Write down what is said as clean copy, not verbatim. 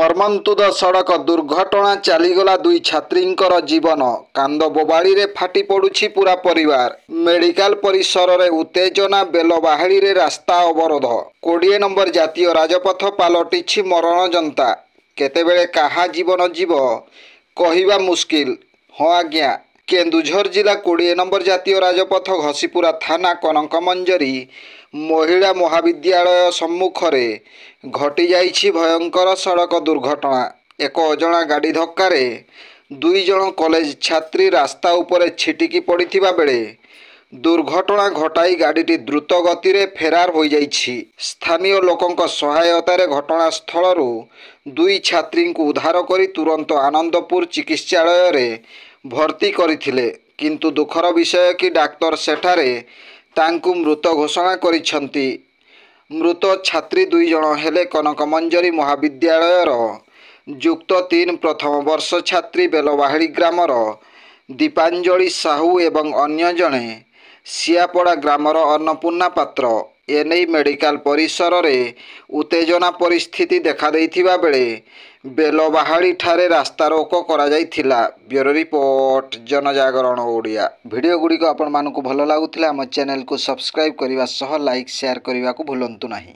ମର୍ମନ୍ତୁଦ ସଡ଼କ ଦୁର୍ଘଟଣା ଚାଲିଗଲା ଦୁଇ ଛାତ୍ରୀଙ୍କର ଜୀବନ। କାନ୍ଦ ବୋବାଳିରେ ଫାଟି ପଡ଼ୁଛି ପୂରା ପରିବାର। ମେଡିକାଲ ପରିସରରେ ଉତ୍ତେଜନା, ବେଲବାହାଳିରେ ରାସ୍ତା ଅବରୋଧ। 20 ନମ୍ବର ଜାତୀୟ ରାଜପଥ ପାଲଟିଛି ମରଣଜନ୍ତା। କେତେବେଳେ କାହା ଜୀବନ ଯିବ କହିବା ମୁସ୍କିଲ। ହଁ ଆଜ୍ଞା, କେନ୍ଦୁଝର ଜିଲ୍ଲା 20 ନମ୍ବର ଜାତୀୟ ରାଜପଥ ଘସିପୁରା ଥାନା କନକମଞ୍ଜରୀ ମହିଳା ମହାବିଦ୍ୟାଳୟ ସମ୍ମୁଖରେ ଘଟିଯାଇଛି ଭୟଙ୍କର ସଡ଼କ ଦୁର୍ଘଟଣା। ଏକ ଅଜଣା ଗାଡ଼ି ଧକ୍କାରେ 2 ଜଣ କଲେଜ ଛାତ୍ରୀ ରାସ୍ତା ଉପରେ ଛିଟିକି ପଡ଼ିଥିବା ବେଳେ ଦୁର୍ଘଟଣା ଘଟାଇ ଗାଡ଼ିଟି ଦ୍ରୁତ ଗତିରେ ଫେରାର ହୋଇଯାଇଛି। ସ୍ଥାନୀୟ ଲୋକଙ୍କ ସହାୟତାରେ ଘଟଣାସ୍ଥଳରୁ 2 ଛାତ୍ରୀଙ୍କୁ ଉଦ୍ଧାର କରି ତୁରନ୍ତ ଆନନ୍ଦପୁର ଚିକିତ୍ସାଳୟରେ ଭର୍ତ୍ତି କରିଥିଲେ। କିନ୍ତୁ ଦୁଃଖର ବିଷୟ କି ଡାକ୍ତର ସେଠାରେ ତାଙ୍କୁ ମୃତ ଘୋଷଣା କରିଛନ୍ତି। ମୃତ ଛାତ୍ରୀ 2 ଜଣ ହେଲେ କନକମଞ୍ଜରୀ ମହାବିଦ୍ୟାଳୟର ଯୁକ୍ତ 3 ପ୍ରଥମ ବର୍ଷ ଛାତ୍ରୀ ବେଲବାହାଳି ଗ୍ରାମର ଦୀପାଞ୍ଜଳି ସାହୁ ଏବଂ ଅନ୍ୟ ଜଣେ ସିଆପଡ଼ା ଗ୍ରାମର ଅନ୍ନପୂର୍ଣ୍ଣା ପାତ୍ର। ଏନେଇ ମେଡିକାଲ ପରିସରରେ ଉତ୍ତେଜନା ପରିସ୍ଥିତି ଦେଖାଦେଇଥିବା ବେଳେ ବେଲବାହାଳିଠାରେ ରାସ୍ତାରୋକ କରାଯାଇଥିଲା। Bureau report, Janajagaran Odia. ଭିଡ଼ିଓଗୁଡ଼ିକ ଆପଣମାନଙ୍କୁ ଭଲ ଲାଗୁଥିଲେ ଆମ ଚ୍ୟାନେଲକୁ ସବସ୍କ୍ରାଇବ୍ କରିବା ସହ ଲାଇକ୍ ସେୟାର କରିବାକୁ ଭୁଲନ୍ତୁ ନାହିଁ।